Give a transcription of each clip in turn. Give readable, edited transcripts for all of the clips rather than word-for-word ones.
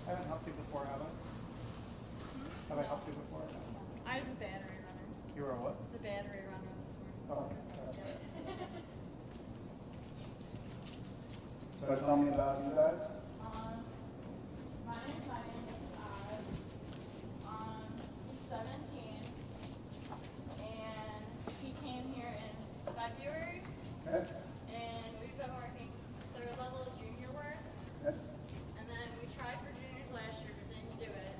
I haven't helped you before, have I? Have I helped you before? I was a battery runner. You were a what? It's a battery runner this morning. Oh, okay. That's right. So tell me about you guys. My name's he's 17, and he came here in February, Okay. and we've been working third level junior work, Okay. and then we tried for juniors last year but didn't do it,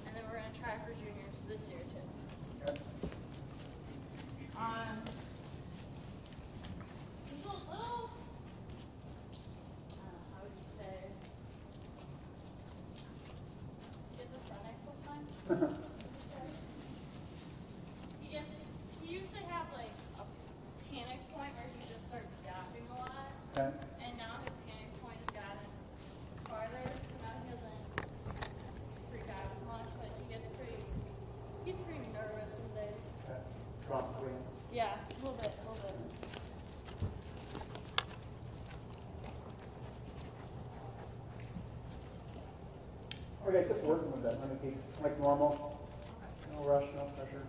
and then we're going to try for juniors this year too. Okay. He's a little, how would you say, schizophrenic sometimes. He used to have like a panic point where he just started yapping a lot, Okay. and now his panic point has gotten farther, so now he doesn't freak out as much, but he's pretty nervous some days. Okay. Drop queen. Yeah, a little bit, a little bit. Okay, just working with that. Let me keep like normal. No rush, no pressure.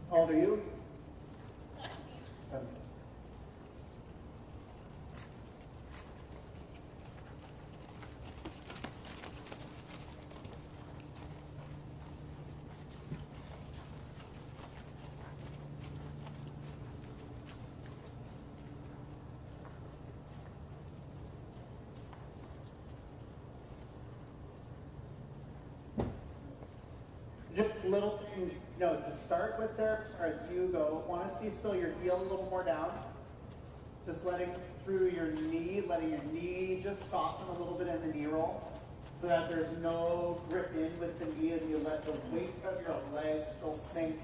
How old are you? 17. 7. Just little thing, to start with there, as you go, want to see still your heel a little more down. Just letting through your knee, letting your knee just soften a little bit in the knee roll so that there's no grip in with the knee and you let the weight of your legs still sink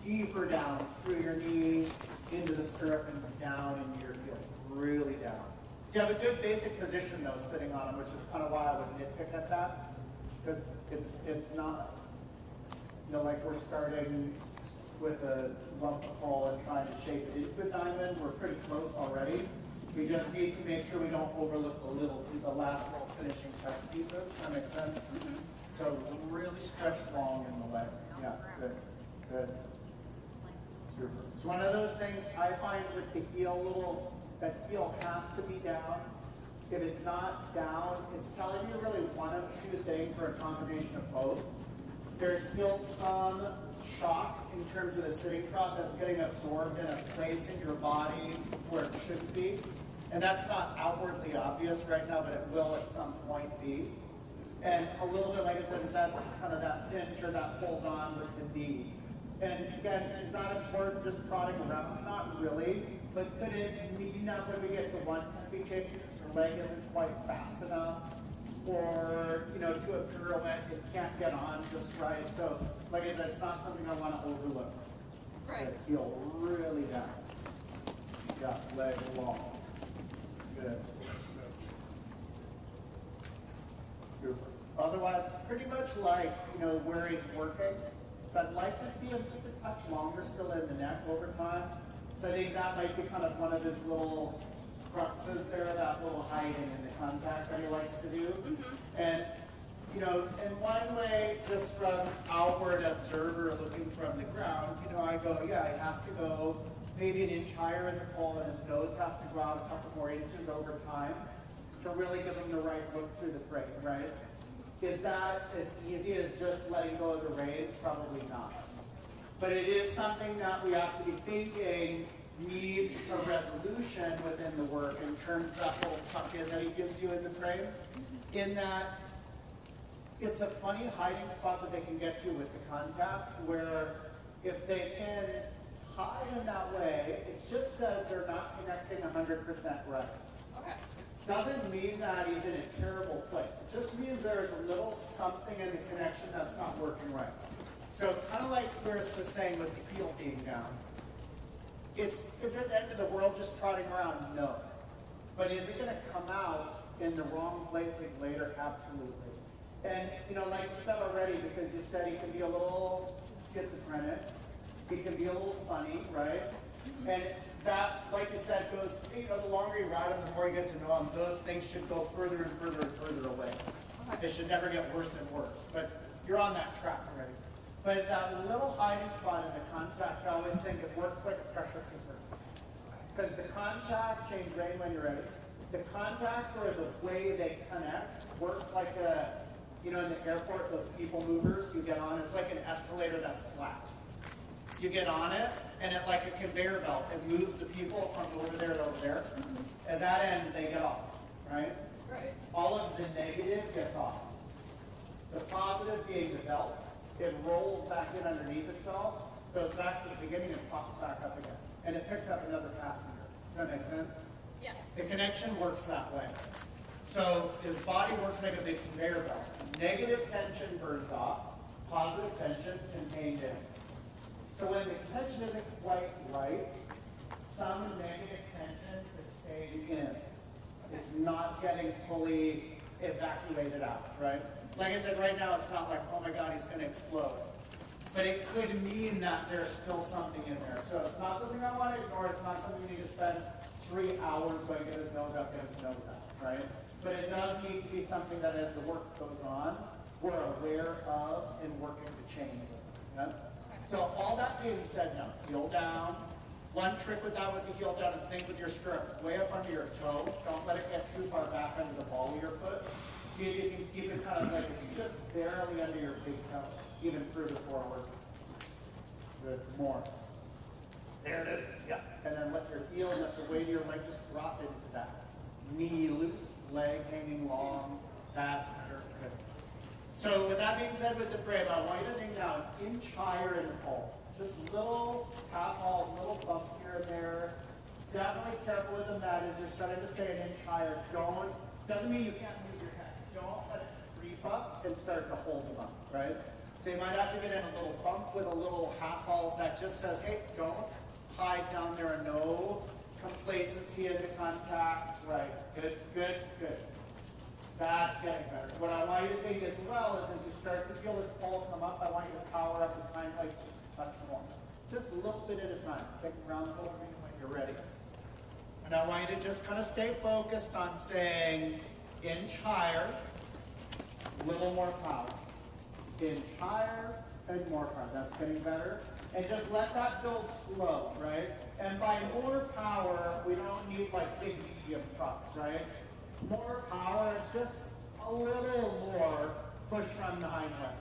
deeper down through your knee into the stirrup and down into your heel, really down. So you have a good basic position though, sitting on them, which is kind of why I would nitpick at that, because it's not, like we're starting with a lump of coal and trying to shape it into a diamond. We're pretty close already. We just need to make sure we don't overlook the last little finishing touch pieces. That makes sense? Mm-hmm. So really stretch long in the leg. Yeah, good, good. Super. It's one of those things I find with the heel, that heel has to be down. If it's not down, it's telling you really one of two things or a combination of both. There's still some shock in terms of the sitting trot that's getting absorbed in a place in your body where it shouldn't be. And that's not outwardly obvious right now, but it will at some point be. And a little bit, like I said, that's kind of that pinch or that hold on with the knee. And again, is that important just trotting around? Not really. But could it mean that when we get to one heavy change, your leg isn't quite fast enough? Or, to a pirouette, it can't get on just right. So, like I said, it's not something I want to overlook. Right. Heel really down. Yeah, leg long. Good. Good. Otherwise, pretty much like, where he's working. So I'd like to see him just a touch longer still in the neck over time. So I think that might be kind of one of his little cruxes there, that little hiding in the contact that he likes to do. Mm-hmm. And, in one way, just from outward observer looking from the ground, I go, yeah, it has to go maybe an inch higher in the pole, and his nose has to go out a couple more inches over time to really give him the right look through the frame, right? Is that as easy as just letting go of the reins? Probably not. But it is something that we have to be thinking needs a resolution within the work in terms of that little tuck in that he gives you in the frame. In that it's a funny hiding spot that they can get to with the contact, where if they can hide in that way, it just says they're not connecting 100% right. Okay. doesn't mean that he's in a terrible place. It just means there's a little something in the connection that's not working right. So kind of like Chris was saying with the heel being down. Is it the end of the world just trotting around? No. But is it going to come out in the wrong places later? Absolutely. And, you know, like you said already, because you said he can be a little schizophrenic. He can be a little funny, right? And that, like you said, goes, you know, the longer you ride him, the more you get to know him, those things should go further and further and further away. It should never get worse and worse. But you're on that track already. But that little hiding spot in the contact, I always think it works like a pressure cooker. Because the contact, change rain when you're ready. The contact or the way they connect works like a, you know, in the airport, those people movers you get on, it's like an escalator that's flat. You get on it, and it like a conveyor belt. It moves the people from over there to over there. At that end, they get off, right? Right. All of the negative gets off. The positive being the belt, it rolls back in underneath itself, goes back to the beginning and pops back up again. And it picks up another passenger. Does that make sense? Yes. The connection works that way. So his body works like a big conveyor belt. Negative tension burns off, positive tension contained in. So when the tension isn't quite right, some negative tension is staying in. It's not getting fully evacuated out, right? Like I said, right now it's not like, oh my God, he's going to explode. But it could mean that there's still something in there. So it's not something I want to ignore. It's not something you need to spend 3 hours going to get his nose out, get his nose out, right? But it does need to be something that as the work goes on, we're aware of and working to change it. Yeah? So all that being said now, heel down. One trick with that with the heel down is think with your stirrup way up under your toe. Don't let it get too far back under the ball of your foot. See if you can keep it kind of like it's just barely under your big toe, even further forward. Good, more. There it is. Yeah. And then let your heel, let the weight of your leg just drop into that. Knee loose, leg hanging long. That's better. Good. So with that being said with the frame, I want you to think now is inch higher in the pole. Just little half balls, little bump here and there. Definitely careful with the mat as you're starting to say an inch higher. Don't, doesn't mean you can't move your head. Don't let it creep up and start to hold them up, right? So you might have to get in a little bump with a little half ball that just says, hey, don't hide down there. No complacency in the contact. Right, good, good, good. That's getting better. What I want you to think as well is as you start to feel this pole come up, I want you to power up the sign legs just a touch more. Just a little bit at a time. Take a round over me when you're ready. And I want you to just kind of stay focused on saying inch higher, little more power. Inch higher and more power. That's getting better. And just let that build slow, right? And by more power, we don't need like big medium trucks, right? More power is just a little more push from the hind leg.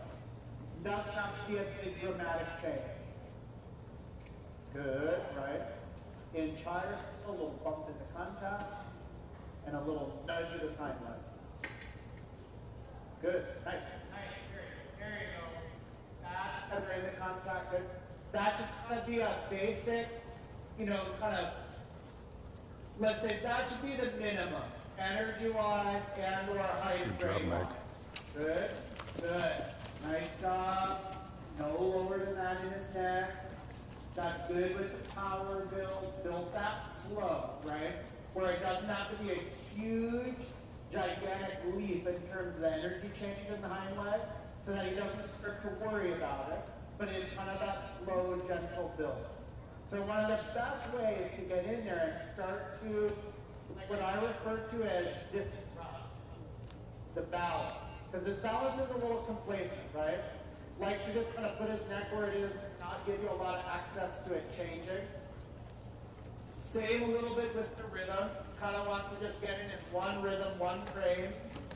Doesn't have to be a big dramatic change. Good, right? Inch higher, just a little bump in the contact, and a little nudge of the hind leg. Good, nice, nice, great. There you go. That's severing the contact. Good. That should kind of be a basic, you know, kind of, let's say that should be the minimum. Energy-wise and or height frame-wise. Good, good. Nice job. No lower than that in his neck. That's good with the power build. Build that slow, right? Where it doesn't have to be a huge, gigantic leap in terms of the energy change in the hind leg, so that he doesn't start to worry about it. But it's kind of that slow, gentle build. So one of the best ways to get in there and start to what I refer to as disrupt the balance. Because his balance is a little complacent, right? Like to just kind of put his neck where it is and not give you a lot of access to it changing. Same a little bit with the rhythm. Kind of wants to just get in his one rhythm, one frame,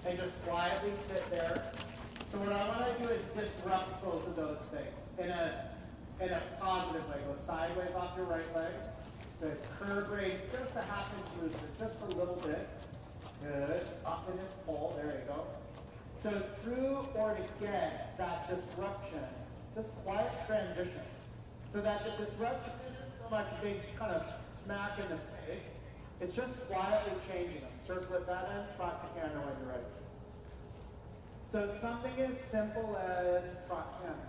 and just quietly sit there. So what I want to do is disrupt both of those things in a positive way. Go sideways off your right leg. The curve rate just a half inch looser, just a little bit. Good. Up in this pole. There you go. So through or to get that disruption, just quiet transition, so that the disruption isn't so much a big kind of smack in the face, It's just quietly changing them. Circle at that end, trot the canter when you're ready. So something as simple as trot canter.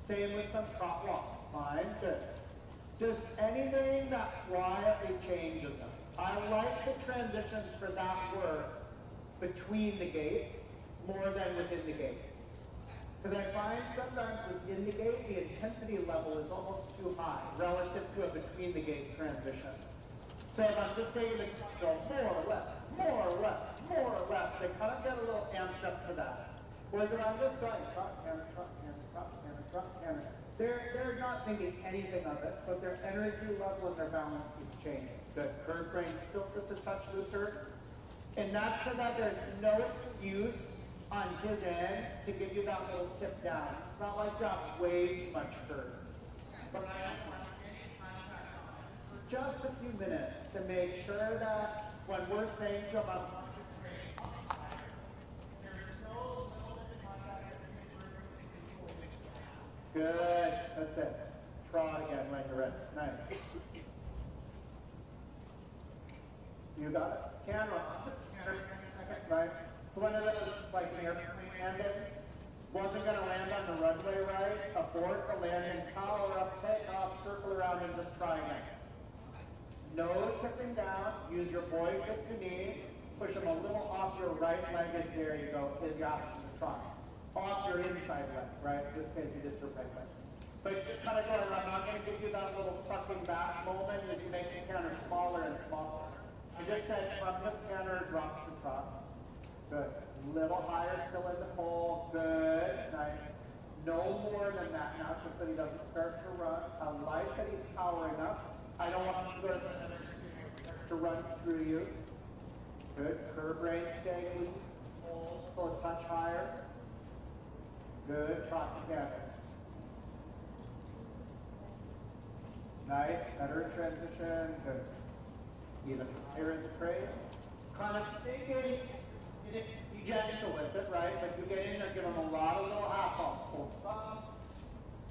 Same with some trot walks. Fine, good. Just anything that quietly changes them. I like the transitions for that work between the gait more than within the gait. Because I find sometimes within the gait, the intensity level is almost too high relative to a between the gait transition. So if I'm just taking the go more or less, more or less, more or less, they kind of get a little amped up to that. Whereas if I'm just going trot, canter, trot, canter, trot, canter, trot, canter, they're not thinking anything of it, but their energy level and their balance is changing. The curve brain's still just a touch looser. And that's so that there's no excuse on his end to give you that little tip down. It's not like you have way too much curve. But I am for just a few minutes to make sure that when we're saying to him, good, that's it. Trot again when you're ready. Nice. You got it. Camera. Right? So one of those, like an airplane landing, wasn't going to land on the runway right, abort the landing, power up, take off, circle around, and just try again. No tipping down, use your voice as you need, push them a little off your right leg as there you go, is the option to try. Off your inside leg, right? In this case, you just your right leg. But just kind of going, I'm not going to give you that little sucking back moment as you make the counter smaller and smaller. I just said from this counter, drop to trot. Good. Little higher still in the pole. Good. Nice. No more than that now, just so he doesn't start to run. I like that he's powering up. I don't want him to run through you. Good. Curve brain staying loose. Still a touch higher. Good. Trot together. Nice. Better transition. Good. Even higher in the crate. Kind of thinking, be gentle with it, right? But you get in there, give them a lot of little half bumps. So bumps.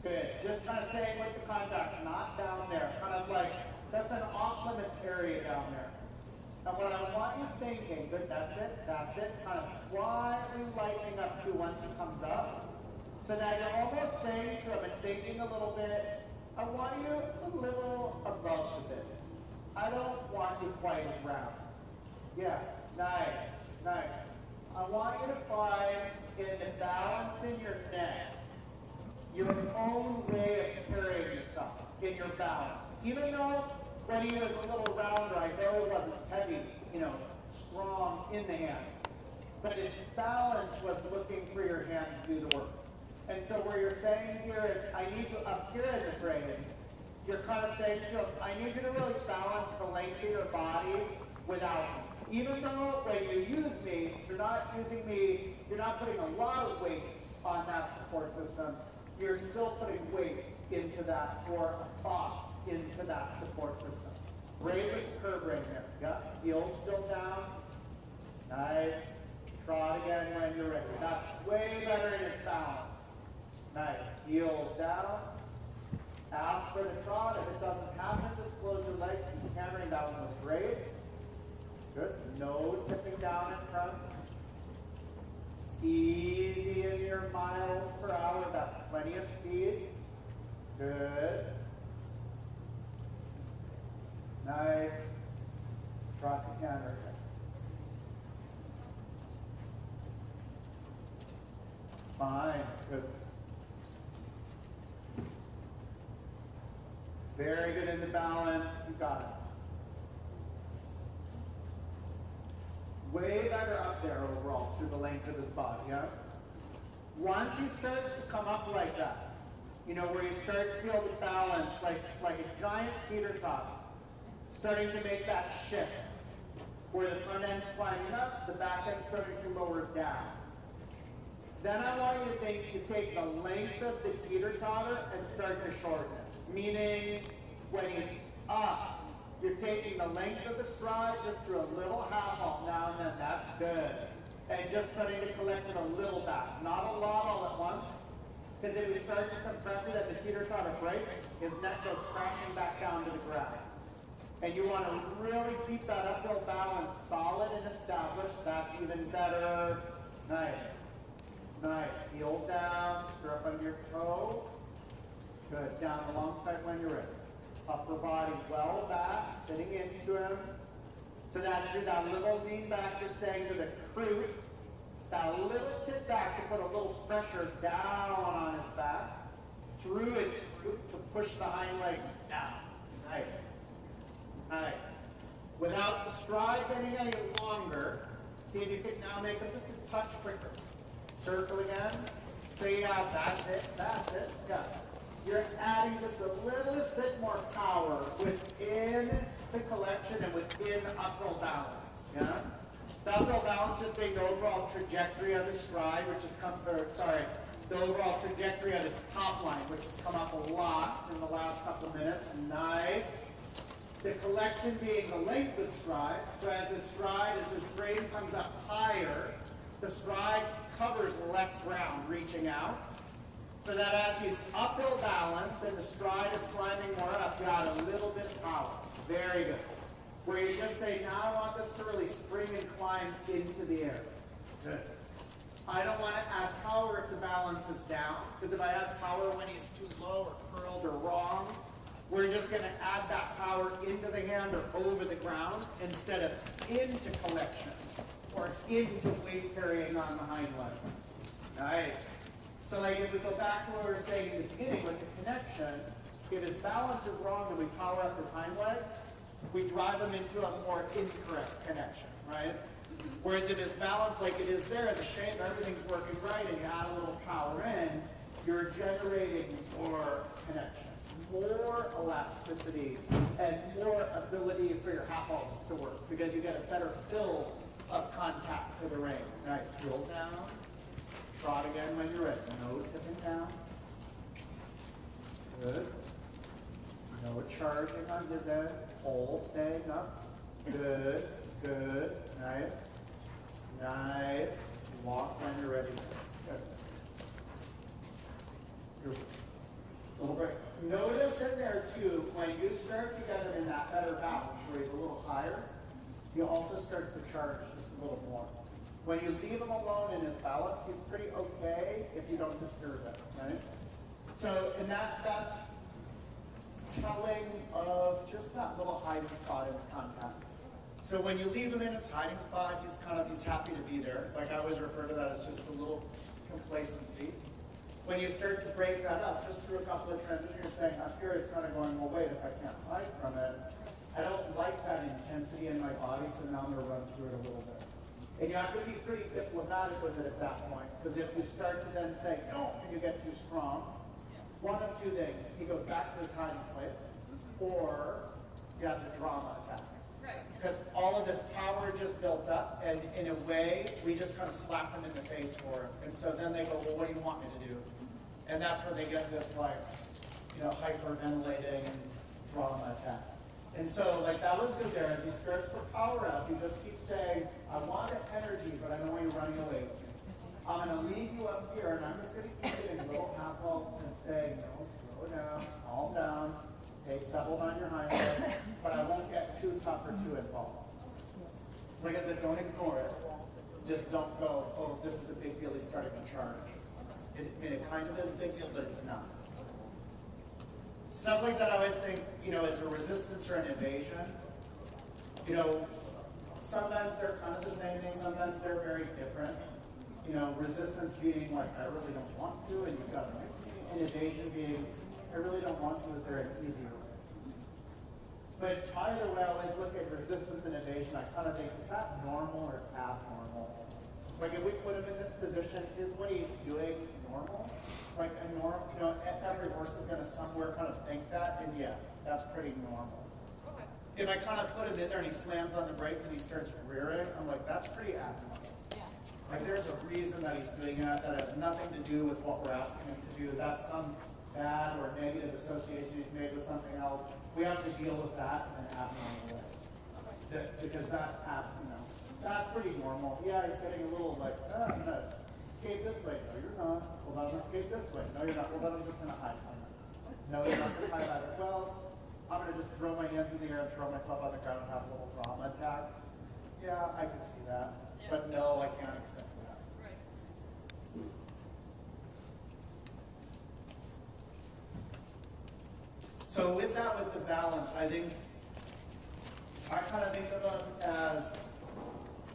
Good. Just kind of saying with the contact, not down there. Kind of like, that's an off limits area down there. And what I want you thinking, good, that's it. Kind of quietly lightening up to once he comes up. So now you're almost saying to him and thinking a little bit, I want you a little above the bit. I don't want you quite as round. Yeah, nice, nice. I want you to find in the balance in your neck, your own way of carrying yourself in your balance. Even though when he was a little rounder, I know it wasn't heavy, strong in the hand. But his balance was looking for your hand to do the work. And so where you're saying here is, I need you up here in the brain. You're kind of saying to him, I need you to really balance the length of your body without me. Even though when you use me, you're not using me, you're not putting a lot of weight on that support system. You're still putting weight into that, or a thought into that support system. Great with the curve right here. Yeah, heels still down. Nice. Trot again when you're ready. That's way better in his balance. Nice. Heels down. Ask for the trot. If it doesn't happen, just close your legs. Keep hammering. That one was great. Good. No tipping down in front. Easy in your miles per hour. That's plenty of speed. Good. Nice. Trot the counter. Fine. Good. Very good in the balance. You got it. Way better up there overall through the length of his body, yeah? Once he starts to come up like that, where you start to feel the balance, like a giant teeter top, starting to make that shift, where the front end's climbing up, the back end's starting to lower down. Then I want you to think you take the length of the teeter-totter and start to shorten it. Meaning, when he's up, you're taking the length of the stride just through a little half hop now and then. That's good. And just starting to collect it a little back. Not a lot all at once. Because if we start to compress it as the teeter-totter breaks, his neck goes crashing back down to the ground. And you want to really keep that uphill balance solid and established. That's even better. Nice. Nice. Heel down, stirrup under your toe. Good. Down alongside when you're ready. Upper body well back, sitting into him. So that do that little lean back you're saying to the crew. That little tip back to put a little pressure down on his back. Through his scoop to push the hind legs down. Nice. Nice. Without the stride getting any longer, see if you can now make them just a touch quicker. Circle again. So yeah, that's it. That's it. Yeah. You're adding just a little bit more power within the collection and within uphill balance. Yeah. The uphill balance just being the overall trajectory of his stride, which has come, the overall trajectory of his top line, which has come up a lot in the last couple of minutes. Nice. The collection being the length of stride. So as his frame comes up higher, the stride covers less ground reaching out. So that as he's uphill balanced and the stride is climbing more up, you got a little bit of power. Very good. Where you just say, now I want this to really spring and climb into the air. Good. I don't want to add power if the balance is down, because if I add power when he's too low or curled or wrong, we're just going to add that power into the hand or over the ground instead of into collection or into weight carrying on the hind leg. Nice. So like if we go back to what we were saying in the beginning with the connection, if his balance is wrong and we power up his hind legs, we drive him into a more incorrect connection, right? Whereas if his balance like it is there, the shape, everything's working right, and you add a little power in, you're generating more connection, more elasticity, and more ability for your half halts to work because you get a better fill of contact to the rein. Nice. Heels down. Trot again when you're ready. Nose tipping down. Good. No charging on his head. Pole staying up. Good. Good. Nice. Nice. Walk when you're ready. Good. Good. Little break. Notice in there too, when you start to get him in that better balance where he's a little higher, he also starts to charge just a little more. When you leave him alone in his balance, he's pretty okay if you don't disturb him, right? So, and that's telling of just that little hiding spot in the contact. So when you leave him in his hiding spot, he's happy to be there. Like I always refer to that as just a little complacency. When you start to break that up, just through a couple of transitions, you're saying, up here it's kind of going, well, wait, if I can't hide from it, I don't like that intensity in my body, so now I'm going to run through it a little bit. And you have to be pretty diplomatic with it at that point, because if you start to then say, no, and you get too strong, one of two things. He goes back to his hiding place, or he has a drama attack. Right. Because all of this power just built up, and in a way, we just kind of slap them in the face for it. And so then they go, well, what do you want me to do? And that's where they get this, like, hyperventilating and drama attack. And so, like, that was good there. As he starts to power up, he just keeps saying, I want energy, but I know you're running away with me. I'm going to leave you up here, and I'm just going to keep getting little half halts and saying, no, slow down, calm down, stay settled on your hind leg, but I won't get too tough or too involved. Like I said, don't ignore it. Just don't go, oh, this is a big deal, he's starting to charge. It kind of is a big deal, but it's not. Stuff like that I always think, is a resistance or an evasion. Sometimes they're kind of the same thing, sometimes they're very different. Resistance being like, I really don't want to, and you've got to make me. And evasion being, I really don't want to, is there an easier way? But either way, I always look at resistance and evasion, I kind of think, is that normal or abnormal? Like if we put him in this position, is what he's doing normal? Like a normal, every horse is going to somewhere kind of think that, and yeah, that's pretty normal. Okay. If I kind of put him in there and he slams on the brakes and he starts rearing, I'm like, that's pretty abnormal. Yeah. Like there's a reason that he's doing that. That has nothing to do with what we're asking him to do. That's some bad or negative association he's made with something else. We have to deal with that in an abnormal way. Okay. Because that's that's pretty normal. Yeah, he's getting a little like, I'm gonna escape this way. No, you're not. Well, I'm gonna escape this way. No, you're not. Well, then I'm just gonna hide from it. No, you're not gonna hide either. Well, I'm gonna just throw my hands in the air and throw myself on the ground and have a little drama attack. Yeah, I can see that. Yeah. But no, I can't accept that. Right. So with that, with the balance, I kind of think of them as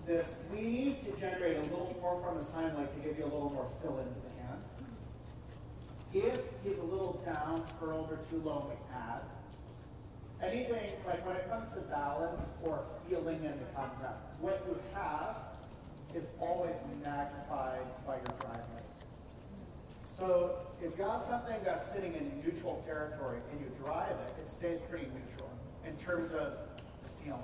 this. We need to generate a little more from his hind leg to give you a little more fill into the hand. If he's a little down, curled, or too low, we add. Anything, like when it comes to balance or feeling into contact, what you have is always magnified by your drive leg. So if you have something that's sitting in neutral territory and you drive it, it stays pretty neutral in terms of feeling.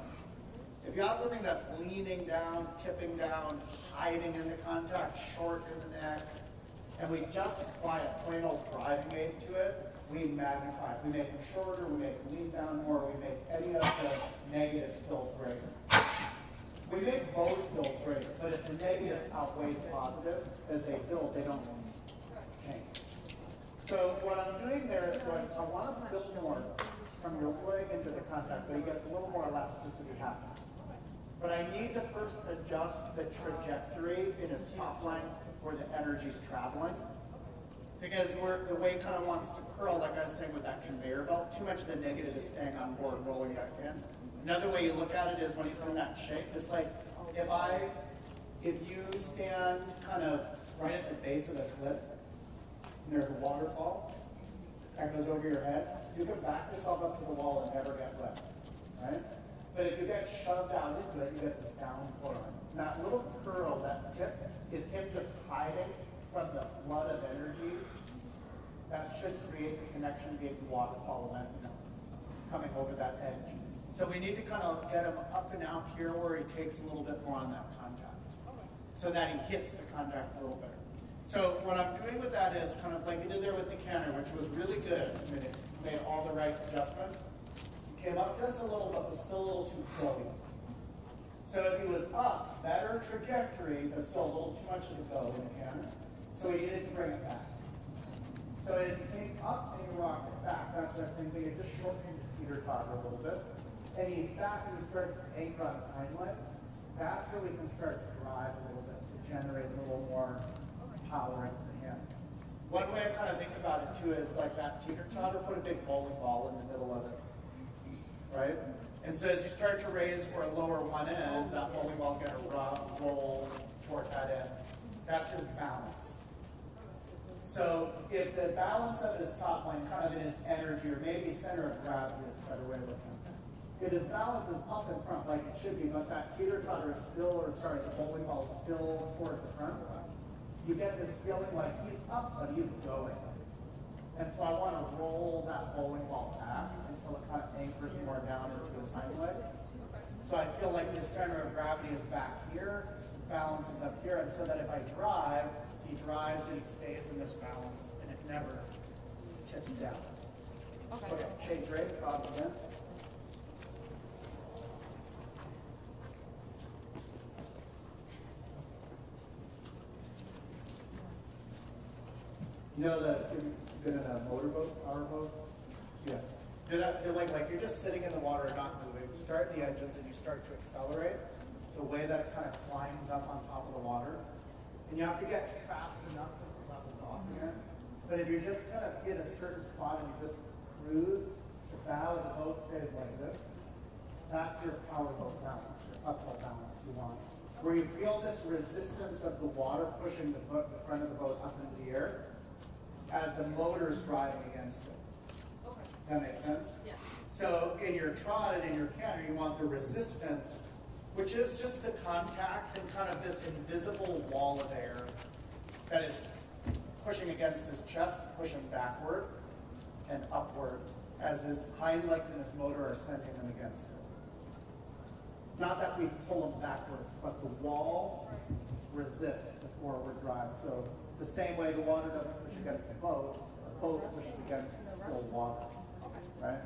If you have something that's leaning down, tipping down, hiding in the contact, short in the neck, and we just apply a plain old driving aid to it, we magnify it. We make them shorter, we make them lean down more, we make any of the negatives feel greater. We make both feel greater, but if the negatives outweigh the positives, as they build, they don't change. So what I'm doing there is I want to build more from your leg into the contact, but he gets a little more elasticity happening. But I need to first adjust the trajectory in his top line where the energy's traveling. Because the way it kind of wants to curl, like I was saying with that conveyor belt, too much of the negative is staying on board and rolling back in. Another way you look at it is when he's in that shape, it's like if you stand kind of right at the base of the cliff, and there's a waterfall that goes over your head, you can back yourself up to the wall and never get wet, right? But if you get shoved out into it, you get this downpour. And that little curl, that tip, it's him just hiding from the flood of energy that should create the connection, create the waterfall event, coming over that edge. So we need to kind of get him up and out here where he takes a little bit more on that contact, so that he hits the contact a little better. So what I'm doing with that is kind of like you did there with the canter, which was really good. I mean, it made all the right adjustments. He came up just a little, but was still a little too floaty. So if he was up, better trajectory, but still a little too much to go in the canter. So he needed to bring it back. So as he came up and he rocked it back, that's the same thing. It just shortened the teeter-totter a little bit. And he's back and he starts to anchor on his hind legs. That's where we can start to drive a little bit to generate a little more power into the hand. One way I kind of think about it too is like that teeter-totter, put a big bowling ball in the middle of it, right? And so as you start to raise or lower one end, that bowling ball's going to roll toward that end. That's his balance. So if the balance of his top line, kind of in his energy, or maybe center of gravity is a better way of looking at it. If his balance is up in front like it should be, but that teeter-totter is still, or sorry, the bowling ball is still toward the front, you get this feeling like he's up, but he's going. And so I want to roll that bowling ball back until it kind of anchors more down into his hind legs. So I feel like his center of gravity is back here, his balance is up here, and so that if I drive, he drives and he stays in this balance, and it never tips down. Okay, shake great, Bob again. You know that you've been in a motorboat, powerboat? Yeah. Do that feel like you're just sitting in the water and not moving? Start the engines and you start to accelerate the way that it kind of climbs up on top of the water. And you have to get fast enough to level off again. But if you just kind of hit a certain spot and you just cruise, the bow of the boat stays like this. That's your powerboat balance, your uphill balance you want. Where you feel this resistance of the water pushing the front of the boat up into the air, as the motor is driving against it. Okay. Does that make sense? Yeah. So in your trot and in your canter, you want the resistance, which is just the contact and kind of this invisible wall of air that is pushing against his chest, pushing backward and upward as his hind legs and his motor are sending them against it. Not that we pull them backwards, but the wall resists the forward drive. So the same way the water doesn't push against the boat pushes against the still water, right?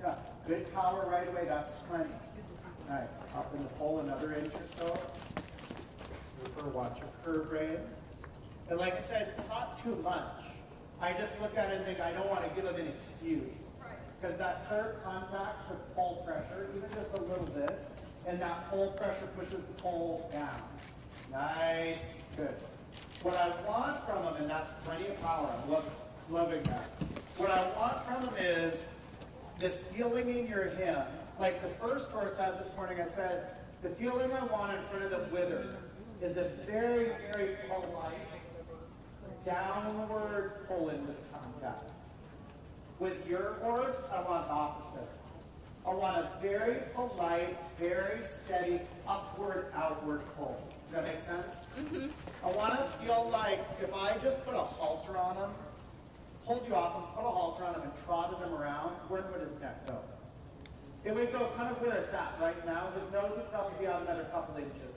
Yeah, good power right away, that's plenty. Nice, up in the pole another inch or so. Watch your curve rate. And like I said, it's not too much. I just look at it and think I don't want to give him an excuse. Right. Because that curb contact puts pole pressure, even just a little bit, and that pole pressure pushes the pole down. Nice, good. What I want from him, and that's plenty of power, I'm loving that. What I want from him is this feeling in your hip. Like the first horse I had this morning, I said, the feeling I want in front of the wither is a very, very polite, downward pull into the contact. With your horse, I want the opposite. I want a very polite, very steady, upward, outward pull. Does that make sense? Mm-hmm. I want to feel like if I just put a halter on him, hold you off and put a halter on him and trotted him around, where would his neck go? It would go kind of where it's at right now. His nose would probably be out another couple inches.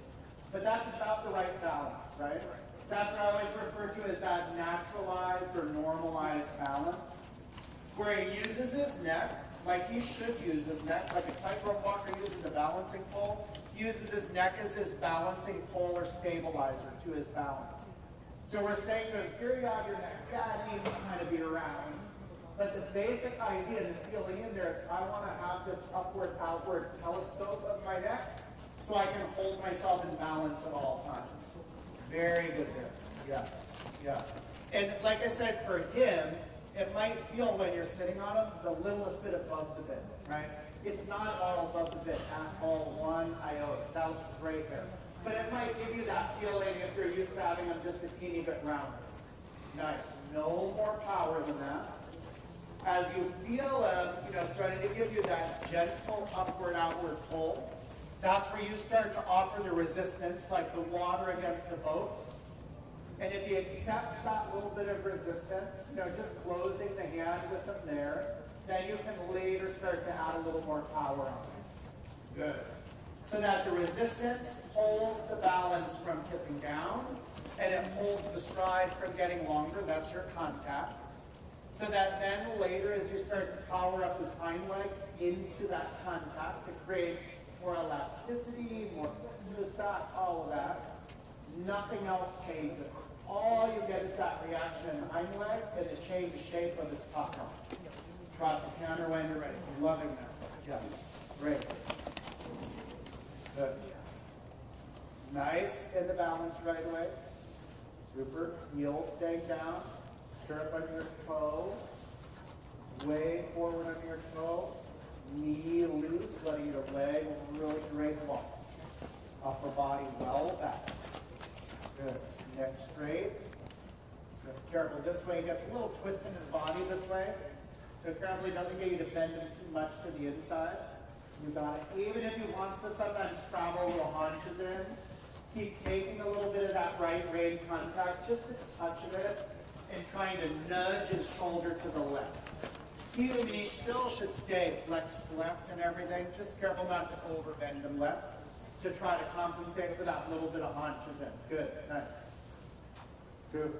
But that's about the right balance, right? That's what I always refer to as that naturalized or normalized balance. Where he uses his neck, like he should use his neck, like a tightrope walker uses a balancing pole, he uses his neck as his balancing pole or stabilizer to his balance. So we're saying to him, here you have your neck, yeah, it needs to kind of be around. But the basic idea is feeling in there is I want to have this upward, outward telescope of my neck so I can hold myself in balance at all times. Very good there. Yeah, yeah. And like I said, for him, it might feel when you're sitting on him the littlest bit above the bit, right? It's not all above the bit at all, one iota. That looks great there. But it might give you that feeling if you're used to having them just a teeny bit rounder. Nice. No more power than that. As you feel him, starting to give you that gentle upward, outward pull, that's where you start to offer the resistance, like the water against the boat. And if you accept that little bit of resistance, just closing the hand with them there, then you can later start to add a little more power on it. Good. So that the resistance holds the balance from tipping down, and it holds the stride from getting longer. That's your contact. So that then later, as you start to power up his hind legs into that contact to create more elasticity, more this, that, all of that, nothing else changes. All you get is that reaction in the hind leg and the change of shape of his top arm. Trot the counter when you're ready. Loving that. Yeah. Great. Good. Nice in the balance right away. Super. Heel staying down. Stirrup on your toe. Way forward on your toe. Knee loose, letting your leg really great walk. Upper body well back. Good. Neck straight. Good. Careful. This way he gets a little twist in his body this way. So carefully doesn't get you to bend him too much to the inside. You got it. Even if he wants to sometimes travel little haunches in, keep taking a little bit of that right rein contact, just a touch of it, and trying to nudge his shoulder to the left. He still should stay flexed left and everything. Just careful not to overbend him left to try to compensate for that little bit of haunches in. Good. Nice. Good.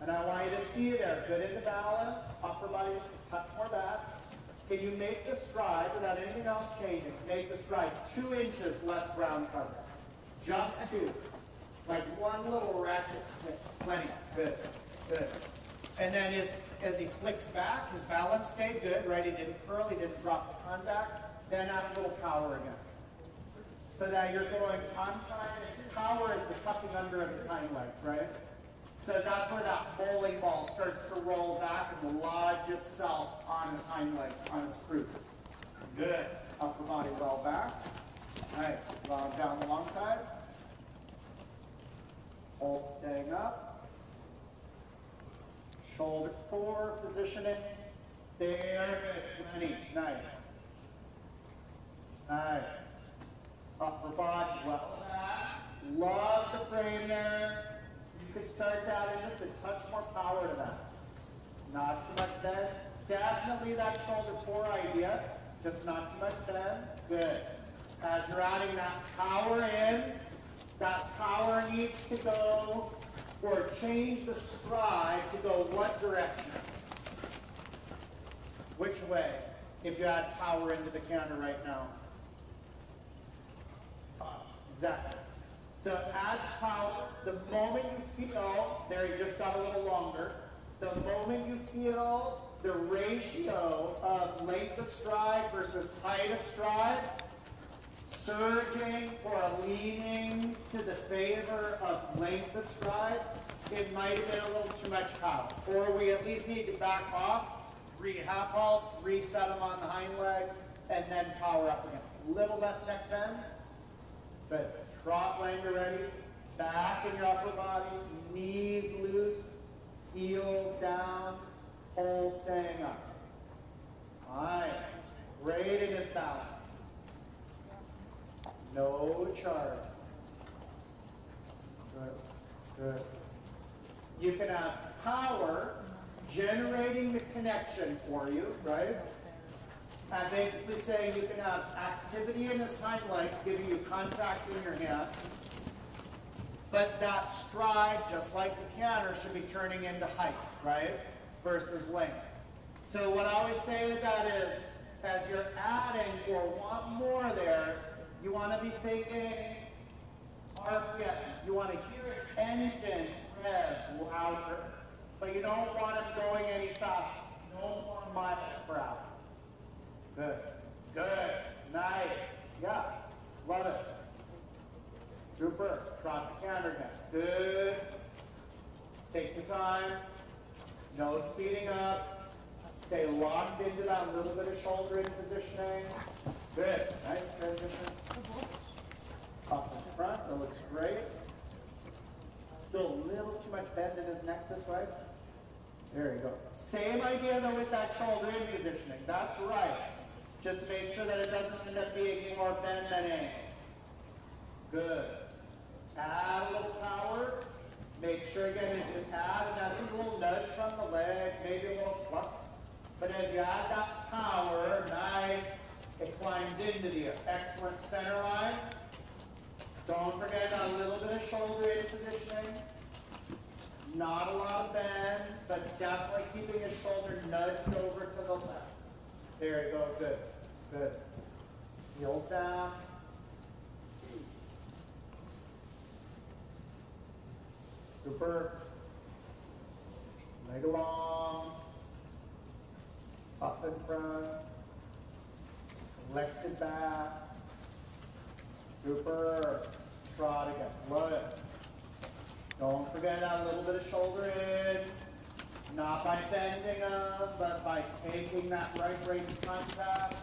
And I want you to see there. Good into balance. Upper body just a touch more back. Can you make the stride without anything else changing? Make the stride 2 inches less ground cover. Just 2. Like one little ratchet click. Plenty. Good. Good. And then as he clicks back, his balance stayed good, right? He didn't curl, he didn't drop the contact. Then add a little power again. So that you're going on time. Power is the tucking under of his hind leg, right? So that's where that bowling ball starts to roll back and lodge itself on his hind legs, on his croup. Good. Upper body well back. Nice. Draw him down the long side. Hold staying up. Shoulder forward, position it. There, good. Nice. Nice. Upper body well back. Love the frame there. You could start that in just a touch more power to that. Not too much bend. Definitely that shoulder core idea. Just not too much bend. Good. As you're adding that power in, that power needs to go or change the stride to go what direction? Which way? If you add power into the canter right now. Exactly. So add power the moment you feel, there you just got a little longer. The moment you feel the ratio of length of stride versus height of stride surging or leaning to the favor of length of stride, it might have been a little too much power. Or we at least need to back off, half halt, reset them on the hind legs, and then power up again. A little less neck bend. Good. Trot when you're ready. Back in your upper body. Knees loose. Heels down. Whole thing up. Alright. Great in this balance. No charge. Good. Good. You can have power generating the connection for you, right? And basically saying you can have activity in his hind legs giving you contact in your hand. But that stride, just like the canter, should be turning into height, right? Versus length. So what I always say with that is, as you're adding or want more there, you want to be thinking RPM. You want to hear it engine rev louder, but you don't want it going any faster. No more miles per hour. Good. Good. Nice. Yeah. Love it. Super. Trot the counter again. Good. Take your time. No speeding up. Stay locked into that little bit of shoulder in positioning. Good. Nice transition. Up in front. That looks great. Still a little too much bend in his neck this way. There you go. Same idea though with that shoulder in positioning. That's right. Just make sure that it doesn't end up being more bend than angle. Good. Add a little power. Make sure again you just add, and that's a little nudge from the leg, maybe a little pluck. But as you add that power, nice, it climbs into the excellent center line. Don't forget a little bit of shoulder in positioning. Not a lot of bend, but definitely keeping your shoulder nudged over to the left. There you go, good, good. Heels down. Super. Leg long. Up in front. Collected back. Super. Trot again. Love it. Don't forget a little bit of shoulder in. Not by bending them, but by taking that right rein in contact.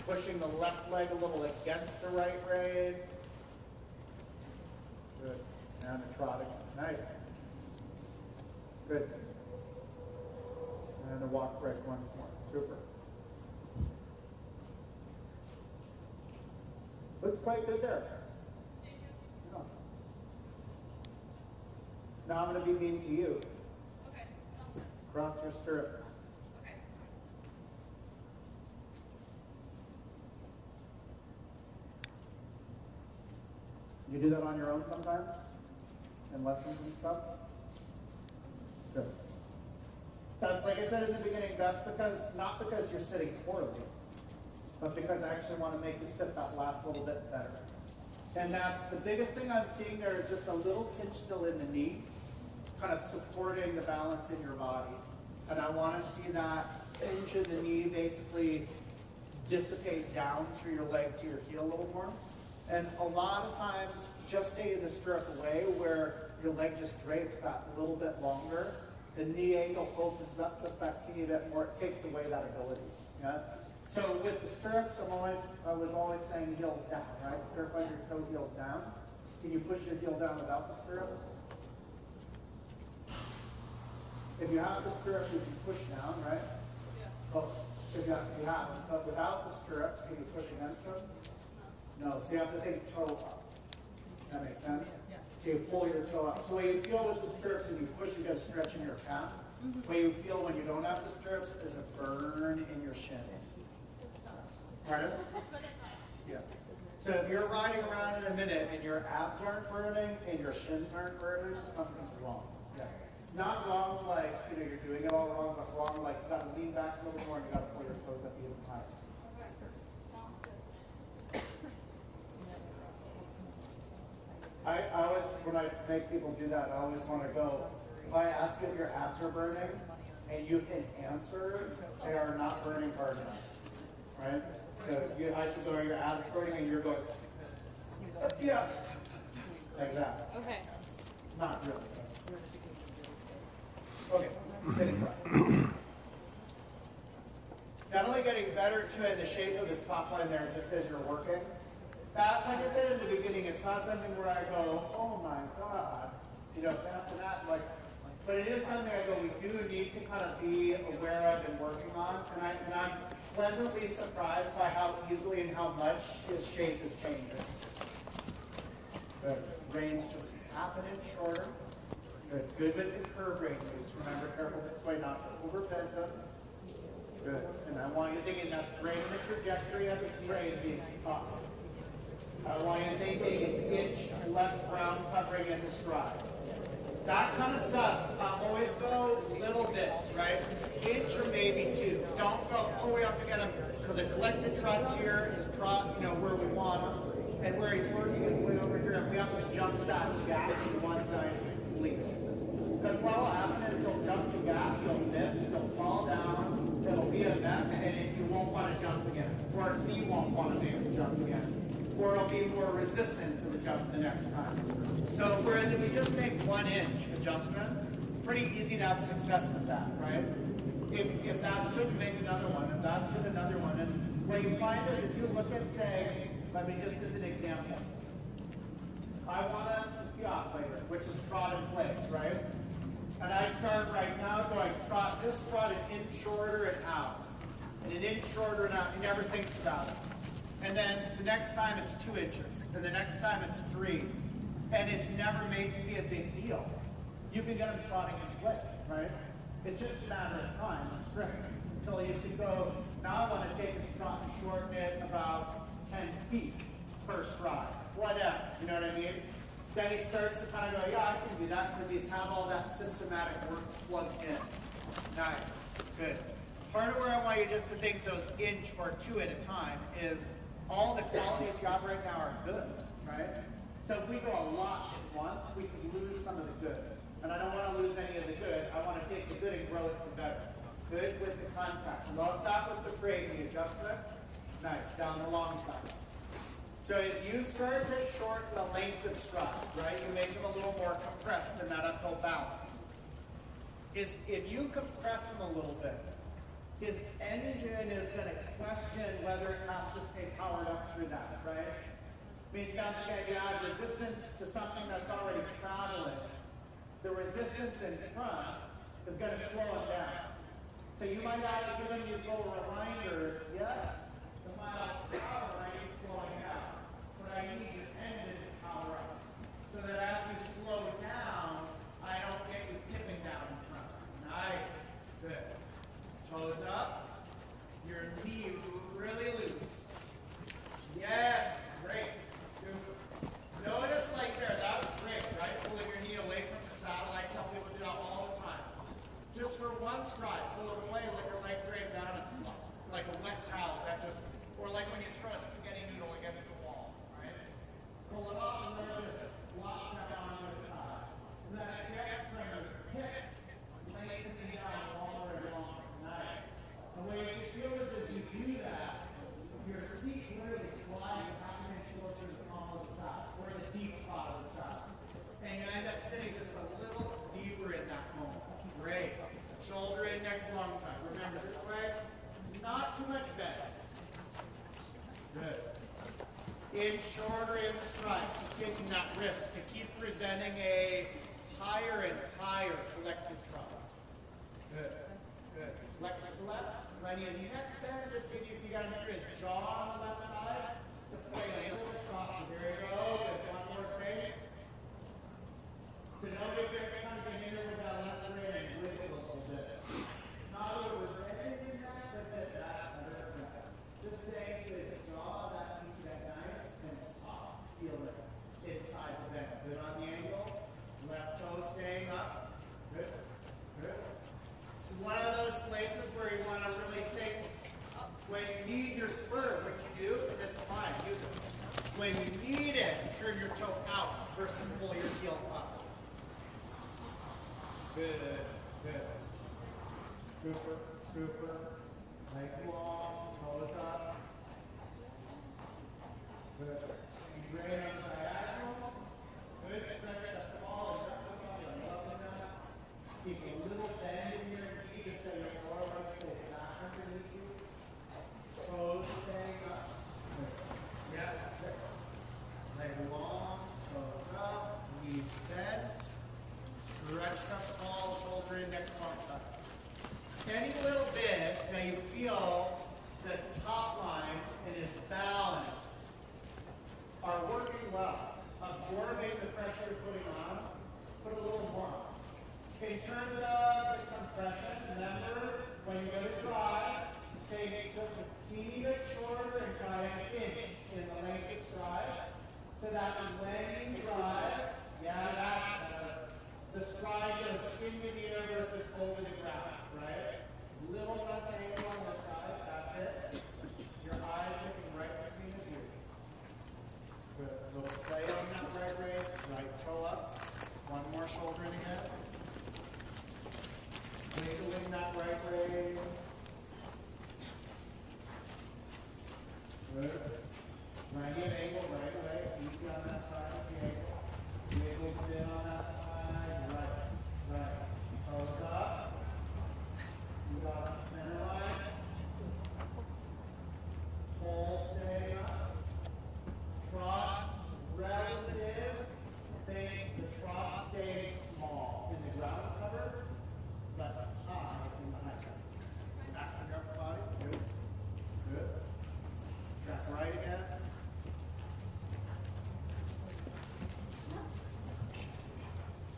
Pushing the left leg a little against the right rein. Good. And a trot again. Nice. Good. And a walk right once more. Super. Looks quite good there. Yeah. Now I'm going to be mean to you. Okay. Cross your stirrups. Okay. You do that on your own sometimes? In lessons and stuff? Good. That's, like I said in the beginning, that's because, not because you're sitting poorly, but because I actually want to make you sit that last little bit better. And that's the biggest thing I'm seeing there is just a little pinch still in the knee, kind of supporting the balance in your body. And I want to see that pinch in the knee basically dissipate down through your leg to your heel a little more. And a lot of times, just taking the stirrup away where your leg just drapes that little bit longer, the knee angle opens up just that teeny bit more, it takes away that ability. Yeah? So with the stirrups, I was always saying heels down, right? Stirrup on your toe, heels down. Can you push your heel down without the stirrups? If you have the stirrups, you can push down, right? Yeah. Oh, if you have them. But without the stirrups, can you push against them? No, so you have to take toe up. That makes sense? Yeah. So you pull your toe up. So what you feel with the stirrups and you push, you get a stretch in your calf. What you feel when you don't have the stirrups is a burn in your shins. Pardon? Yeah. So if you're riding around in a minute and your abs aren't burning and your shins aren't burning, something's wrong. Yeah. Not wrong like, you're doing it all wrong, but wrong like you gotta lean back a little more and you gotta pull your toes up even higher. I always, when I make people do that, I always want to go if I ask you if your abs are burning and you can answer, they are not burning hard enough, right? So I should go, are your abs burning? And you're going, yeah, like that. Okay. Not really. Okay, sitting flat. Definitely getting better to the shape of this top line there just as you're working. That, like I said in the beginning, it's not something where I go, oh my God, you know, that's that, like, but it is something I go, we do need to kind of be aware of and working on, and I'm pleasantly surprised by how easily and how much his shape is changing. Good. Range just half an inch shorter. Good. Good with the curve range moves. Remember, careful this way not to overbend them. Good. And I want you to think in that straight in the trajectory of the straight being up. I want you to think an inch less ground covering in the stride. That kind of stuff, always go little bits, right? Inch or maybe two. Don't go all the way up to get him. The collected trots here is trot, you know, where we want him. And where he's working his way over here, and we have to jump that gap in one time leap. Because what will happen is he'll jump the gap, he'll miss, he'll fall down, it'll be a mess, and you won't want to jump again. Or he won't want to jump again. Or it'll be more resistant to the jump the next time. So whereas if we just make 1 inch adjustment, pretty easy to have success with that, right? If that's good, make another one. If that's good, another one. And what you find is if you look at, say, let me just as an example. I want a ski operator, which is trot in place, right? And I start right now going trot, this trot an inch shorter and out. And an inch shorter and out. He never thinks about it. And then the next time it's 2 inches. And the next time it's 3. And it's never made to be a big deal. You can get them trotting in place, right? It's just a matter of time, strength. Until you can go, now I want to take a trot and shorten it about 10 feet per stride. Whatever, you know what I mean? Then he starts to kind of go, yeah, I can do that because he's had all that systematic work plugged in. Nice, good. Part of where I want you just to think those inch or 2 at a time is all the qualities you have right now are good, right? So if we go a lot at once, we can lose some of the good. And I don't want to lose any of the good. I want to take the good and grow it to better. Good with the contact. Love that with the grade, the adjustment. Nice, down the long side. So as you start to shorten the length of stride, right, you make them a little more compressed in that uphill balance. If you compress them a little bit, his engine is going to question whether it has to stay powered up through that, right? I mean, you add resistance to something that's already traveling. The resistance in front is going to slow it down. So you might have to give him these little reminders, yes, the miles per hour I need slowing down, but I need your engine to power up. So that as you slow down, I don't get you tipping down in front. Nice. Good. Toes up. Your knee really loose. Yes. Great. Super. Notice like there, that was great, right? Pulling your knee away from the saddle. I tell people to do that all the time. Just for one stride, pull it away, let your leg drain down and flop. Like a wet towel. That just, or like when you throw a spaghetti noodle against the wall, right? Pull it off and let it just flop down on the side. And then if you extra hip, lay the knee down all the way along. Nice. And what you feel is as you do that, your seat literally slides half an inch closer to the palm of the side, or the deep spot of the side. And you end up sitting just a little deeper in that moment. Great. Shoulder in next long side. Remember this way, not too much bend. Good. In shorter in the stride. Keep taking that risk to keep presenting a higher and higher collective trot. Good. Good. Flex the left. Plenty of neck bend. Just see if you got to make his jaw on the left side. Play a little bit softer. There you go. Good. One more thing. To know that you're kind of getting in with that left leg and wiggle a little bit. Not over anything that, but that's better. Just saying to the jaw, that piece that nice and soft. Feel it inside the bend. Good on the angle. Left toe staying up. Good. Good. It's one of those places where you want to really think when you need your spur, which you do, it's fine. Use it. When you need it, turn your toe out versus pull your heel up. Good, good. Super, super. Legs long, toes up. Good. And great on the diagonal. Good stretch up the ball. Loving that. Keep a little bend in your knee just so your lower leg stays back underneath you. Toes staying up. Yeah, that's it. Leg long, toes up, knees bent. Stretch up the ball, shoulder index locks up. Any little bit that you feel the top line and his balance are working well, absorbing the pressure you're putting on, put a little more. Okay, in terms of the compression, remember when you go to drive, take just a teeny bit shorter and try an inch in the length of stride, so that when you drive, yeah, that's better. The stride goes into the air versus over the ground, right? Little less angle on this side, that's it. Your eyes looking right between the ears. Good. Little play on that right leg, right toe up. One more shoulder in again. Wiggling that right leg. Good. Right hip angle, right leg. Easy on that side of the ankle. Wiggle in on that side. Right. Toes up. You got center line. Pull, stay up. Trot, relative. Think the trot stays small in the ground cover, but high in the high cover. Back to your upper body. Good. Good. Trap right again.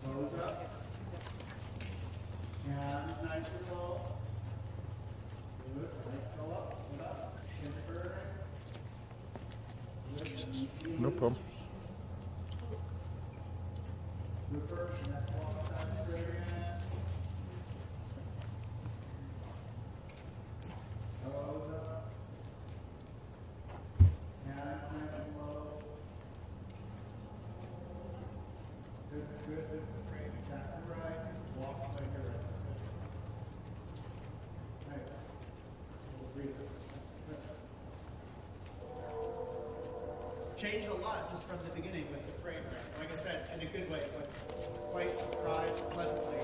Toes up. Hands nice and low. Good. Right toe up. Put up. Shin firm. Good. No problem. Good first. Next one. Side straight again. Toes up. Hands nice and low. Good, good, good. Great. Tap to right. Walk like you're right. Nice. We'll breathe. Good. Changed a lot just from the beginning with the frame rate. Like I said, in a good way, but quite surprised pleasantly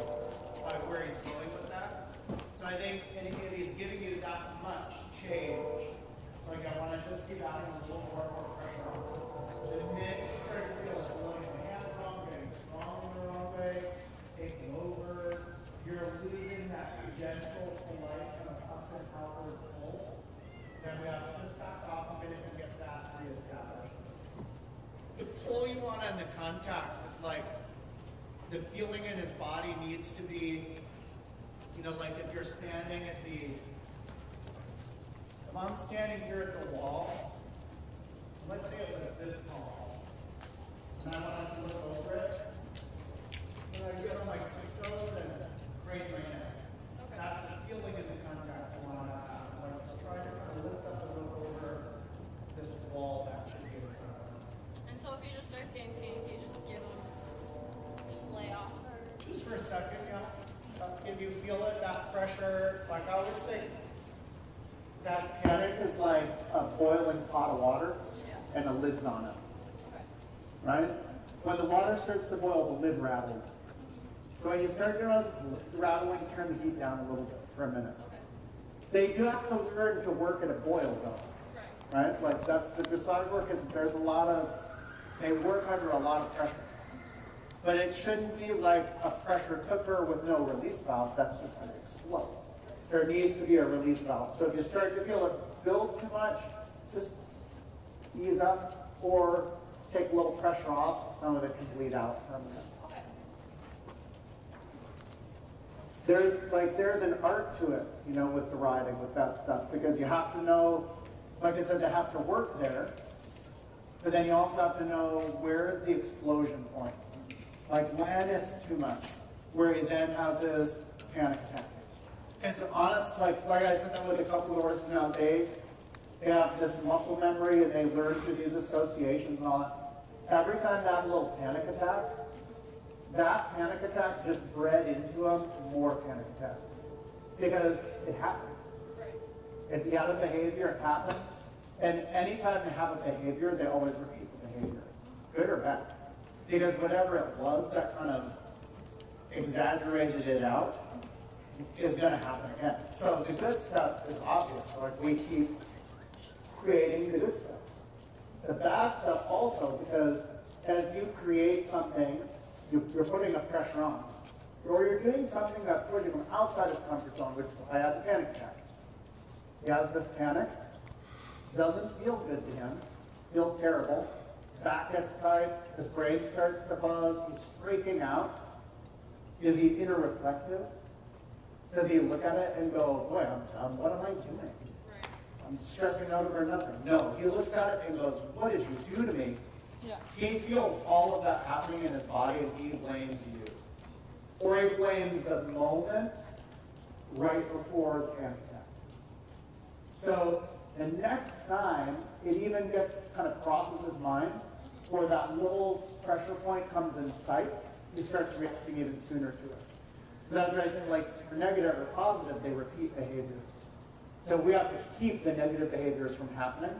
by where he's going with that. So I think, and if he's giving you that much change, like I want to just keep adding a little more pressure on. The minute you start to feel it's loading the hand wrong, getting strong in the wrong way, taking over, you're losing that gentle, polite, kind of up and outward pull. Then we have to just back off a minute and get that reestablished. The pull you want on the contact is like the feeling in his body needs to be, you know, like if you're standing at the, if I'm standing here at the wall, let's say it was this tall, and I wanted to look over it, and I get on my tiptoes and crane my neck. Okay. That's the feeling in the contact you want to have. Like just try to kind of lift up and look over this wall that should be in front of him. And so if you just start getting pain, you just give them, just lay off or. Just for a second, yeah. If you feel it, that pressure, like I always say, that panic is like a boiling pot of water and the lid's on it. Okay. Right? When the water starts to boil, the lid rattles. So when you start to rattling, turn the heat down a little bit for a minute. Okay. They do have to learn to work at a boil though. Right. Right? Like that's the dressage work is there's a lot of, they work under a lot of pressure. But it shouldn't be like a pressure cooker with no release valve. That's just going to explode. There needs to be a release valve. So if you start to feel it build too much, just ease up or take a little pressure off. Some of it can bleed out for a minute. Okay. There's an art to it, you know, with the riding, with that stuff, because you have to know, like I said, they have to work there, but then you also have to know where's the explosion point. Like when it's too much, where he then has his panic attack. Because honest, like I said that with a couple of horses now, they have this muscle memory and they learn through these associations and all that. Every time they have a little panic attack, that panic attack just bred into them more panic attacks. Because it happened. Right. If you have a behavior, it happened. And anytime they have a behavior, they always repeat the behavior, good or bad. Because whatever it was that kind of exaggerated it out is going to happen again. So the good stuff is obvious. Like we keep creating the good stuff. The bad stuff also, because as you create something, you're putting a pressure on. Or you're doing something that's putting him outside his comfort zone, which I have a panic attack. He has this panic, doesn't feel good to him, feels terrible, his back gets tight, his brain starts to buzz, he's freaking out. Is he inner reflective? Does he look at it and go, boy, I'm dumb, what am I doing? Right. I'm stressing out over nothing. No, he looks at it and goes, what did you do to me? Yeah. He feels all of that happening in his body and he blames you. Or he blames the moment right before the panic attack. So the next time it even gets kind of crosses his mind, or that little pressure point comes in sight, he starts reacting even sooner to it. So that's why I think, like, for negative or positive, they repeat behaviors. So we have to keep the negative behaviors from happening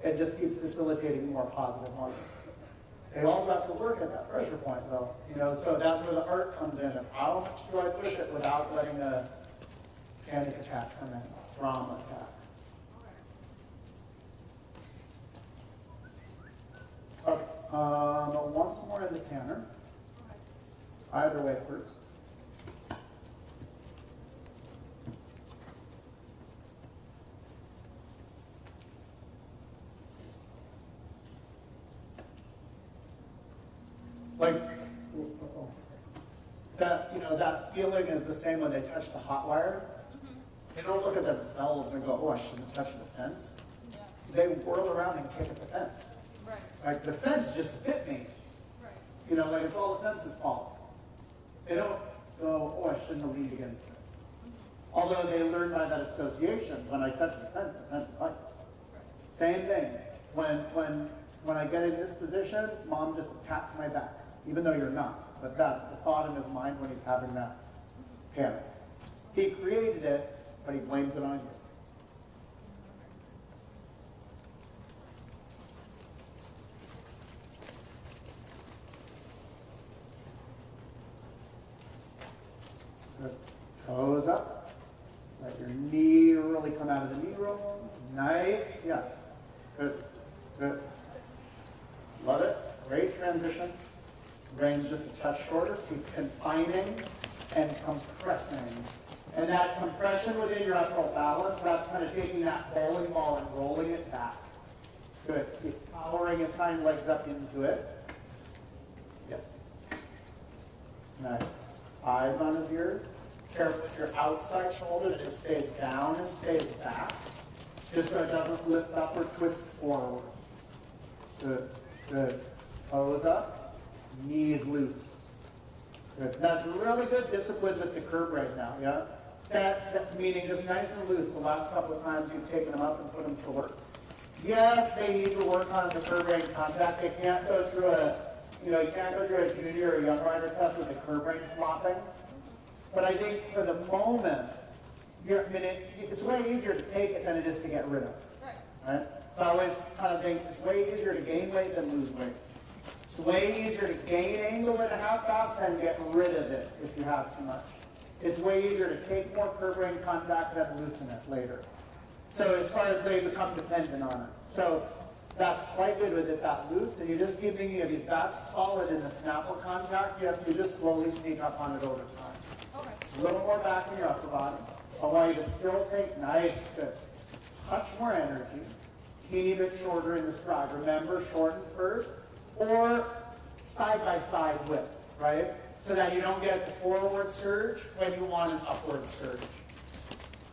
and just keep facilitating more positive ones. They also have to work at that pressure point, though. You know, so that's where the art comes in. Of how much do I push it without letting a panic attack come in, drama attack? Okay. Once more in the canner. Either way first. Like, that, you know, that feeling is the same when they touch the hot wire. They don't look at themselves and go, oh, I shouldn't have touched the fence. Yeah. They whirl around and kick at the fence. Right. Like, the fence just bit me. Right. You know, like it's all the fence's fault. They don't go, oh, I shouldn't have leaned against it. Although they learn by that association, when I touch the fence bites. Right. Same thing. When I get in this position, mom just taps my back, even though you're not. But that's the thought in his mind when he's having that panic. He created it, but he blames it on you. Good. Toes up. Let your knee really come out of the knee roll. Nice. Yeah. Good. Good. Love it. Great transition. Brain's just a touch shorter. Keep confining and compressing. And that compression within your upper balance, that's kind of taking that bowling ball and rolling it back. Good. Keep powering its hind legs up into it. Yes. Nice. Eyes on his ears. Careful with your outside shoulder that it stays down and stays back. Just so it doesn't lift up or twist forward. Good. Good. Toes up. Knees loose. Good. That's really good discipline with the curb right now, yeah? That meaning just nice and loose the last couple of times you've taken them up and put them to work. Yes, they need to work on the curb range contact. They can't go through you can't go through a junior or young rider test with the curb range flopping. But I think for the moment, it's way easier to take it than it is to get rid of. Right? So I always kind of think it's way easier to gain weight than lose weight. It's way easier to gain angle at a half fast than get rid of it if you have too much. It's way easier to take more curb range contact than loosen it later. So as far as they become dependent on it. So that's quite good with it that loose, and you just keep thinking of these that's solid in the snapple contact, you have to just slowly sneak up on it over time. Okay. A little more back in your upper body. I want you to still take nice, good. Touch more energy. Teeny bit shorter in the stride. Remember, shorten first, or side-by-side width, right? So that you don't get the forward surge when you want an upward surge.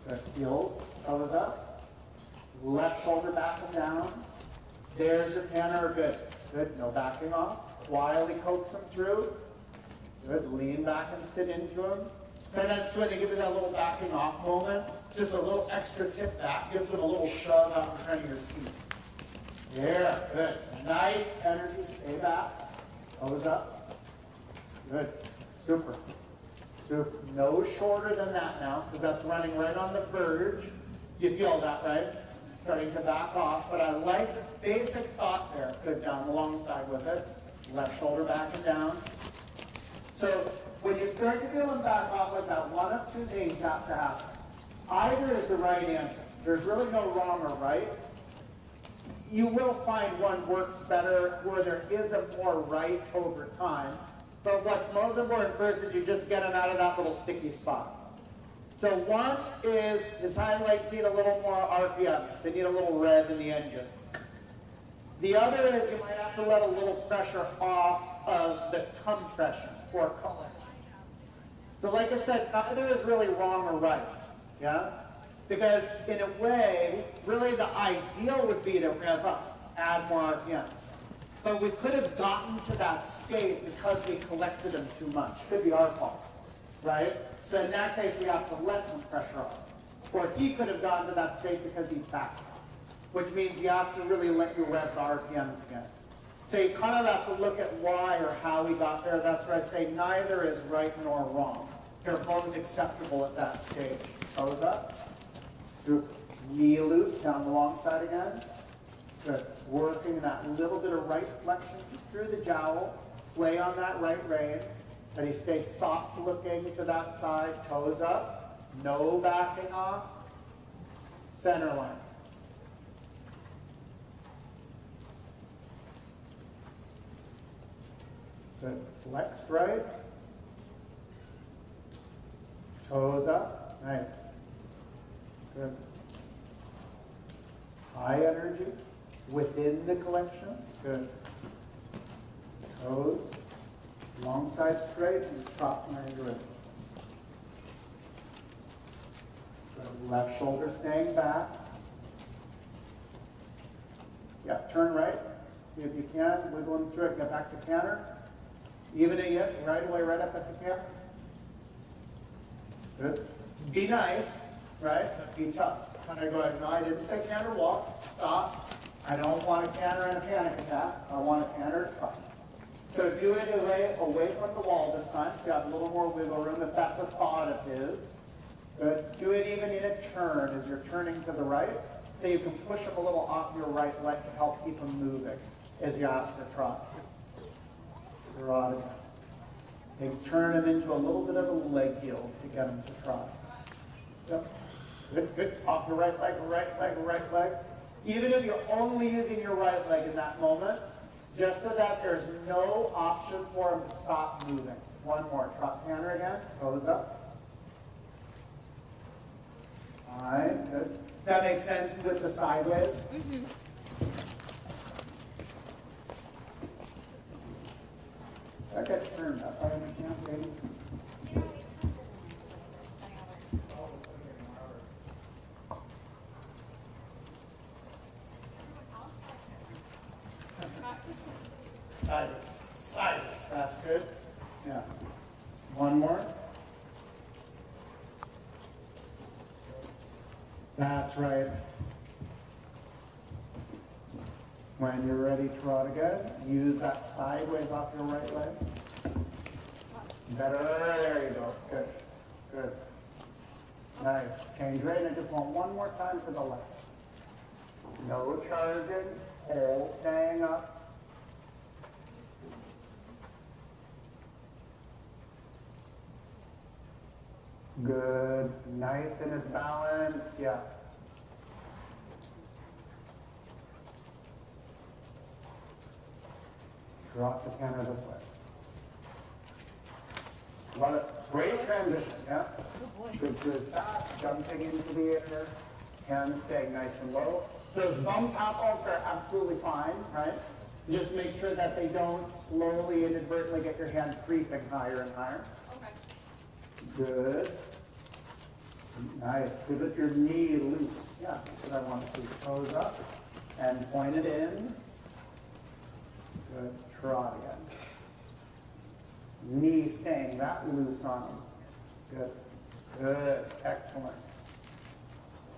Good. Heels, toes up. Left shoulder back and down. There's your canter. Good. Good. No backing off. Quietly coax them through. Good. Lean back and sit into them. Sometimes when they give you that little backing off moment, just a little extra tip back gives them a little shove out in front of your seat. Yeah. Good. Nice energy. Stay back. Toes up. Good. Super. Super. No shorter than that now, because that's running right on the verge. You feel that, right? Starting to back off, but I like the basic thought there. Good, down alongside with it. Left shoulder back and down. So when you start to feel them back off like that, one of two things have to happen. Either is the right answer. There's really no wrong or right. You will find one works better where there is a more right over time. But what's most important first is you just get them out of that little sticky spot. So one is his hind legs need a little more RPM. They need a little rev in the engine. The other is you might have to let a little pressure off of the compression or color. So like I said, neither is really wrong or right. Yeah? Because in a way, really the ideal would be to rev up, add more RPMs. But we could have gotten to that state because we collected them too much. Could be our fault, right? So in that case, we have to let some pressure off. Or he could have gotten to that state because he backed off, which means you have to really let you rev the RPMs again. So you kind of have to look at why or how we got there. That's where I say neither is right nor wrong. They're both acceptable at that stage. Toes up. Knee loose, down the long side again. Good. Working that little bit of right flexion through the jowl. Play on that right rein. But he stays soft looking to that side. Toes up. No backing off. Center line. Good. Flex right. Toes up. Nice. Good. High energy within the collection. Good. Toes. Long side straight and top line grip. Good. Left shoulder staying back. Yeah, turn right. See if you can. Wiggling through it. Get back to canter. Even it right away, right up at the canter. Good. Be nice, right? But be tough. Kind of go ahead. No, I didn't say canter walk. Stop. I don't want a canter and a panic attack. I want a canter truck. So do it away from the wall this time. So you have a little more wiggle room if that's a thought of his. Good. Do it even in a turn as you're turning to the right. So you can push him a little off your right leg to help keep him moving as you ask for trot. Trot again. And turn him into a little bit of a leg yield to get him to trot. Yep. Good, good. Off your right leg, right leg, right leg. Even if you're only using your right leg in that moment, just so that there's no option for him to stop moving. One more. Trot canter again. Toes up. All right, good. That makes sense with the sideways? Mm-hmm. I got turned up. I can't maybe. Sideways. Sideways. That's good. Yeah. One more. That's right. When you're ready, trot again. Use that sideways off your right leg. Better. There you go. Good. Good. Nice. Change right. And I just want one more time for the left. No charging. Hold staying up. Good. Nice in his balance. Yeah. Drop the canter this way. Love it. Great transition. Yeah. Good to his back. Jumping into the air. Hands staying nice and low. Those bum tap-offs are absolutely fine, right? Just make sure that they don't slowly, inadvertently get your hand creeping higher and higher. Good. Nice. Good with your knee loose. Yeah, that's what I want to see. Toes up and point it in. Good. Trot again. Knee staying that loose on him. Good. Good. Excellent.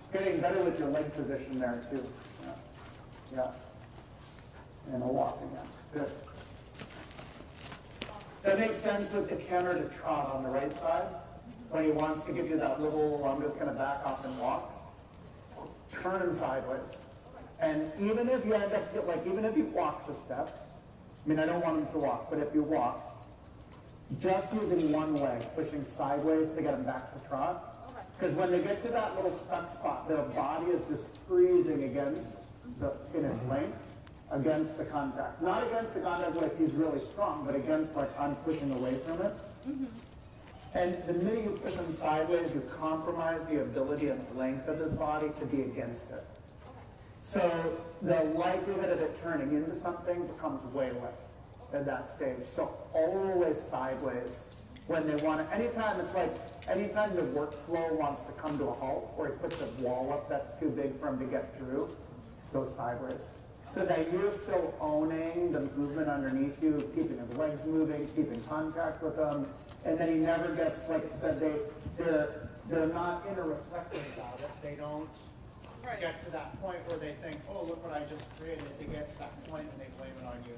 It's getting better with your leg position there too. Yeah. Yeah. And a walk again. Good. That makes sense with the counter to trot on the right side. When he wants to give you that little, I'm just gonna back off and walk, turn him sideways. And even if you end up, like even if he walks a step, I mean, I don't want him to walk, but if he walks, just using one leg, pushing sideways to get him back to trot. Because when they get to that little stuck spot, their body is just freezing against in its length, against the contact. Not against the contact like he's really strong, but against like I'm pushing away from it. And the minute you push him sideways, you compromise the ability and length of his body to be against it. So the likelihood of it turning into something becomes way less at that stage. So always sideways when they want to, anytime the workflow wants to come to a halt or he puts a wall up that's too big for him to get through, go sideways. So that you're still owning the movement underneath you, keeping his legs moving, keeping contact with him, and then he never gets, like I said, they're not inner-reflective about it. They don't get to that point where they think, oh, look what I just created. They get to that point and they blame it on you.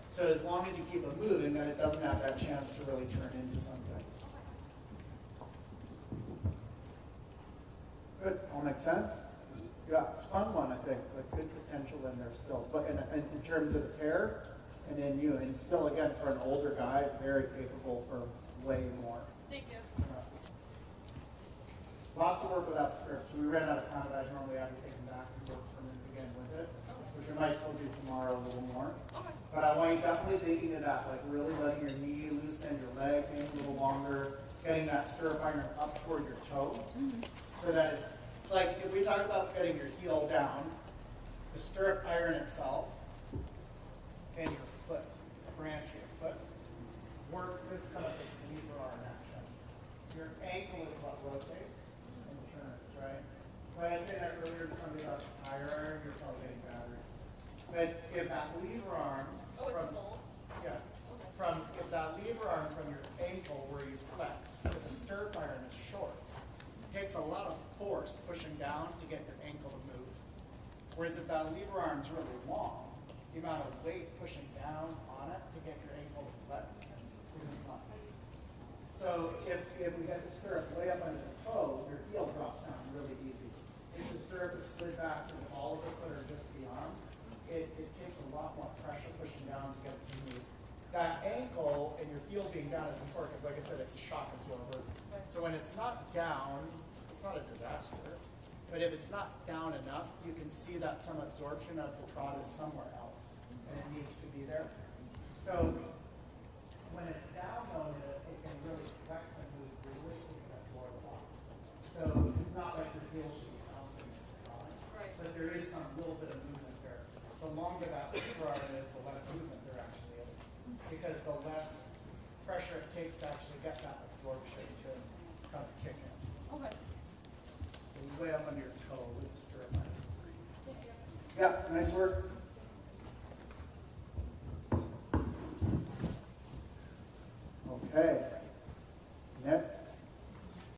So as long as you keep it moving, then it doesn't have that chance to really turn into something. Good, all makes sense? Yeah, it's a fun one, I think, with good potential in there still. But in terms of hair, and then you, and still, again, for an older guy, very capable for way more. Thank you. Lots of work without scripts. We ran out of time, but I normally have to take them back and work from it again with it, which we might still do tomorrow a little more. But I want you definitely digging it out, like really letting your knee loosen, your leg being a little longer, getting that stirrup iron up toward your toe, so that it's like if we talk about getting your heel down, the stirrup iron itself and your foot, the branch of your foot, works. It's kind of this lever arm action. Your ankle is what rotates and turns, right? When I said that earlier to somebody about the tire iron, you're probably getting batteries. But if that lever arm if that lever arm from your ankle where you flex, if the stirrup iron is short, it takes a lot of force pushing down to get your ankle to move. Whereas if that lever arm is really long, the amount of weight pushing down on it to get your ankle to flex isn't much. So if we get the stirrup way up under the toe, your heel drops down really easy. If the stirrup is slid back to the ball of the foot or just the arm, it takes a lot more pressure pushing down to get it to move. That ankle and your heel being down is important because, like I said, it's a shock absorber. So when it's not down, it's not a disaster. But if it's not down enough, you can see that some absorption of the trot is somewhere else, and it needs to be there. So when it's down, though, it can really flex and move freely. It can absorb a lot. So it's not like your heel should be bouncing and trotting, but there is some little bit of movement there. The longer that lever arm is, the less movement there actually is, because the less pressure it takes to actually get that absorption to kind of kick in. Okay. So way up under your toe with the stirrup iron. Yeah, nice work.